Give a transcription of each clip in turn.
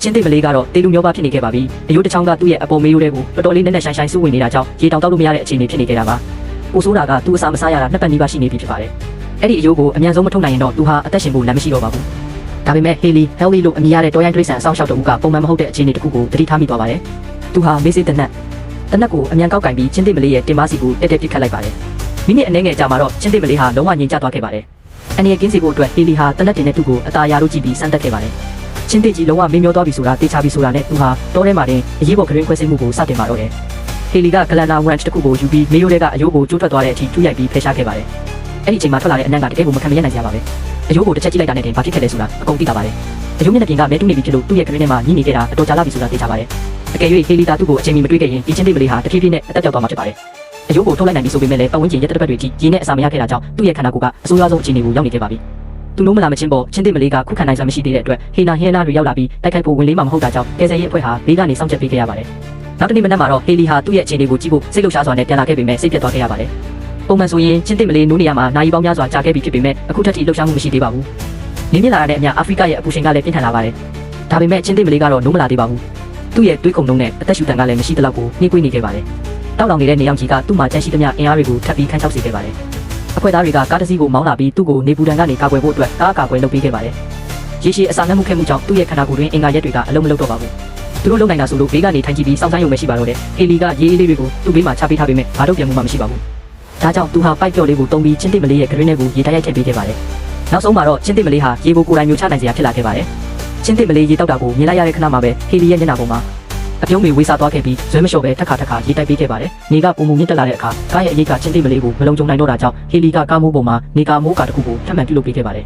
ချင်းတစ်မလေးကတော့တေလူမျိုးပါဖြစ်နေခဲ့ပါပြီအယိုးတစ်ချောင်းကသူ့ရဲ့အပေါ်မေးရိုးတွေကိုတော်တော်လေးနဲ့ဆိုင်စုဝင်နေတာကြောင့်ရေတောင်တောက်လို့မရတဲ့အခြေအနေဖြစ်နေခဲ့တာပါကိုဆိုးတာကသူ့အစာမစားရတာနှစ်ပတ်နီးပါးရှိနေပြီဖြစ်ပါတယ်အဲ့ဒီအယိုးကိုအမြန်ဆုံးမထုတ်နိုင်ရင်တော့သူဟာအသက်ရှင်ဖို့လမ်းမရှိတော့ပါဘူးဒါပေမဲ့ Haley လို့အမည်ရတဲ့တော်ရိုင်းဒရိတ်ဆန်အဆောင်ရှောက်တူကပုံမှန်မဟုတ်တဲ့အခြေအနေတစ်ခုကိုသတိထားမိသွားပါတယ်သူဟာမေးစေးတနက်ကိုအမြန်ကောက်ကင်ပြီးချင်းတစ်မလေးရဲ့တင်ပါစီကိုတက်တက်ပစ်ခတ်လိုက်ပါတယ်မိနစ်အနည်းငယ်ကြာမှတော့ချင်းတစ်မလေးဟာလုံးဝငြိမ်ကျသွားခဲ့ပါတယ်အနေနဲ့ကင်းစီဖို့အတွက် Haley ဟာတနက်တင်တဲ့သူ့ကိုအသာရာတို့ကြည့်ပြီးစမ်းသပ်ခဲ့ပါတယ်ချင်းတစ်ကြီးလုံးဝမင်းမျောသွားပြီဆိုတာတေချာပြီဆိုတာနဲ့သူဟာတောထဲမှာတင်အရေးပေါ်ခရင်းခွဲစိတ်မှုကိုစတင်ပါတော့တယ်Haley က Glenda Ranch တစ်ခုကိုယူပြီးမေးရိုးတွေကအယိုးကိုကျိုးထွက်သွားတဲ့အထိထူရိုက်ပြီးဖယ်ရှားခဲ့ပါတယ်အဲ့ဒီအချိန်မှာထွက်လာတဲ့အနံ့ကတကယ်ကိုမခံမရနိုင်စရာပါပဲအယိုးကိုတစ်ချက်ကြည့်လိုက်တာနဲ့တင်ဘာဖြစ်ခဲ့လဲဆိုတာအကုန်သိတာပါတယ်အယိုးမျက်နှာပြင်ကမဲတူးနေပြီဖြစ်လို့သူ့ရဲ့ခရင်းထဲမှာညှိနေခဲ့တာအတော်ကြာလာပြီဆိုတာသိချပါတယ်အကယ်၍ Haley သူ့ကိုအချိန်မီမတွေ့ခဲ့ရင်ဒီချင်းတစ်မလေးဟာတဖြည်းဖြည်းနဲ့အသက်ပြောက်သွားမှာဖြစ်ပါတယ်အယိုးကိုထုတ်လိုက်နိုင်ပြီဆိုပေမဲ့လည်းပတ်ဝန်းကျင်ရက်တစ်ပတ်တွေထိရေနဲ့အစာမရခဲ့တာကြောင့်သူ့ရဲ့ခန္ဓာကိုယ်ကအဆိုးရွားဆုံးအခြေအနေကိုရောက်နေခဲ့ပါပြီသူလုံးမလာမချင်းပေါ်ချင်းတစ်မလေးကခုခံနိုင်စွမ်းမရှိသေးတဲ့အတွက်ဟင်းနာတွေရောက်လာပြီးတိုက်ခိုက်ဖို့ဝင်လေးမှမဟုတ်တာကြောင့်ကယ်ဆယ်ရေးအဖွဲ့ဟာဘေးကနေစောင့်ကြပ်ပေးခဲ့ရပါတယ်နောက်တစ်နေ့မနက်မှာတော့Haleyဟာသူ့ရဲ့အခြေအနေကိုကြည့်ဖို့စိတ်လှုပ်ရှားစွာနဲ့ပြန်လာခဲ့ပေမဲ့စိတ်ပြတ်သွားခဲ့ရပါတယ်ပုံမှန်ဆိုရင်ချင်းတစ်မလေးနိုးနေရမှာနိုင်ပေါင်းများစွာကြာခဲ့ပြီဖြစ်ပေမဲ့အခုထက်ထိလှုပ်ရှားမှုမရှိသေးပါဘူးနေမြင့်လာတဲ့အမျှအာဖရိကရဲ့အပူချိန်ကလည်းပြင်းထန်လာပါတယ်ဒါပေမဲ့ချင်းတစ်မလေးကတော့နိုးမလာသေးပါဘူးသူ့ရဲ့တွေးခုံနှုံးနဲ့အသက်ရှူတန်ကလည်းမရှိသလောက်ကိုနှိမ့်ကွေးနေခဲ့ပါတယ်တောက်လောင်နေတဲ့နေအောင်ကြီးကသူ့မှာကြန့်ရှိသမျှအင်အားတွေကိုထပ်ပြီးခန်းချောက်စေခဲ့ပါတယ်အဖွဲ့သားတွေကကားတစ်စီးကိုမောင်းလာပြီးသူ့ကိုနေပူဒဏ်ကနေကာကွယ်ဖို့အတွက်ကားအကာအကွယ်လုပ်ပေးခဲ့ပါတယ်ရေရှည်အစာငတ်မှုခဲ့မှုကြောင့်သူ့ရဲ့ခန္ဓာကိုယ်တွင်အင်္ဂါရက်တွေကအလုံးမလုံးတော့ပါဘူးသူတို့လုံနိုင်တာဆိုလို့ဘေးကနေထိုင်ကြည့်ပြီးစောင့်ဆိုင်းရုံပဲရှိပါတော့တယ်Haleyကရေးအေးလေးတွေကိုသူ့ဘေးမှာချပေးထားပေမဲ့ဘာတော့ပြန်မှုမှမရှိပါဘူးဒါကြောင့်သူဟာပိုက်ပြော့လေးကိုတုံးပြီးချင်းတစ်မလေးရဲ့ဂရင်းထဲကိုရေတိုက်ရိုက်ထည့်ပေးခဲ့ပါတယ်နောက်ဆုံးမှာတော့ချင်းတစ်မလေးဟာရေကိုကိုယ်တိုင်မျိုးချနိုင်စရာဖြစ်လာခဲ့ပါတယ်ချင်းတစ်မလေးရေတောက်တာကိုမြင်လိုက်ရတဲ့ခဏမှာပဲHaleyရဲ့မျက်နှာပေါ်မှာအပြုံးတွေဝေးစားသွားခဲ့ပြီးဇွဲမလျှော့ပဲထက်ခါရေတိုက်ပေးခဲ့ပါတယ်နေကပုံမှုမြင့်တက်လာတဲ့အခါကားရဲ့အရေးကချင်းတစ်မလေးကိုမလုံးကြုံနိုင်တော့တာကြောင့်Haleyကကားမိုးပေါ်မှာနေကမိုးကာတစ်ခုကိုထပ်မံပြုလုပ်ပေးခဲ့ပါတယ်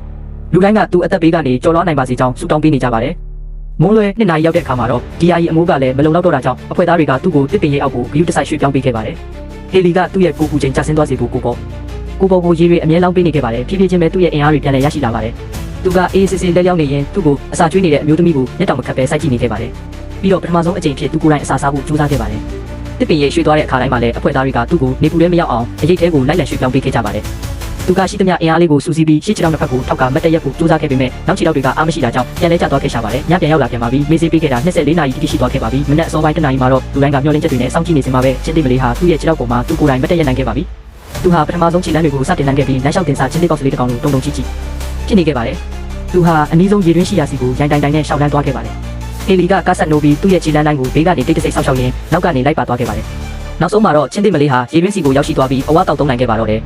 လူတိုင်းကသူ့အသက်ဘေးကနေကြော်လွှားနိုင်ပါစေကြောင်းဆုတောင်းပေးနေကြပါတယ်မုန်းလွယ်2 နာရီရောက်တဲ့အခါမှာတော့DREအမိုးကလည်းမလုံလောက်တော့တာကြောင့်အဖွဲ့သားတွေကသူ့ကိုတစ်ပင်ရိပ်အောက်ကိုဂရုတစိုက်ရွှေ့ပြောင်းပေးခဲ့ပါတယ်Haleyကသူ့ရဲ့ကိုယ်ပူချိန်ကျဆင်းသွားစေဖို့ကိုပေါ်ကိုရေတွေအမြဲလောင်းပေးနေခဲ့ပါတယ်ဖြည်းဖြည်းချင်းပဲသူ့ရဲ့အင်အားတွေပြန်လည်ရရှိလာပါတယ်သူကအေးစစ်စစ်လက်ရောက်နေရင်သူ့ကိုအစာကျွေးနေတဲ့အမျိုးသမီးကိုမျက်တောင်မခတ်ပဲစိုက်ကြည့်နေခဲ့ပါတယ်ပြီးတော့ပထမဆုံးအကြိမ်ဖြစ်သူကိုယ်တိုင်အစာစားဖို့ကြိုးစားခဲ့ပါတယ်တစ်ပင်ရိပ်ရွှေ့သွားတဲ့အခါတိုင်းမှာလည်းအဖွဲ့သားတွေကသူ့ကိုနေပူထဲမရောက်အောင်အရေးထဲကိုလိုက်လံရွှေ့ပြောင်းပေးခဲ့ကြပါတယ်သူကရှိသမျှအင်အားလေးကိုစူးစီးပြီးရှေ့ခြေထောက်တစ်ဖက်ကိုထောက်ကမတ်တရက်ကိုကြိုးစားခဲ့ပေမဲ့နောက်ခြေထောက်တွေကအားမရှိတာကြောင့်ပြန်လဲကျသွားခဲ့ရှာပါတယ်ညပြန်ရောက်လာပြန်ပါပြီမေးစေးပေးခဲ့တာ24 နာရီတိတိရှိသွားခဲ့ပါပြီမနက်အစောပိုင်း1 နာရီမှာတော့လူတိုင်းကမျောလင်းချက်တွေနဲ့စောင့်ကြည့်နေစင်မှာပဲချင်းတစ်မလေးဟာသူ့ရဲ့ခြေထောက်ပေါ်မှာသူ့ကိုယ်တိုင်မတ်တရက်နိုင်ခဲ့ပါပြီသူဟာပထမဆုံးခြေလမ်းတွေကိုစတင်နိုင်ခဲ့ပြီးလမ်းလျှောက်တင်စားချင်းတစ်ပေါက်စလေးတစ်ကောင်ကိုတုံတုံချီဖြစ်နေခဲ့ပါတယ်သူဟာအနည်းဆုံးရေတွင်းရှိရာစီကိုရိုင်တိုင်နဲ့ရှောက်လန်းသွားခဲ့ပါတယ်Haleyကကားဆက်နိုးပြီးသူ့ရဲ့ခြေလမ်းတိုင်းကိုဘေးကနေတိတ်တဆိတ်ဆောက်ရှောက်ရင်းနောက်ကနေလိုက်ပါသွားခဲ့ပါတယ်နောက်ဆုံးမှာတော့ချင်းတစ်မလေးဟာရေတွင်းစီကိုရောက်ရှိသွားပြီးအဝါတောက်သုံးနိုင်ခဲ့ပါတော့တယ်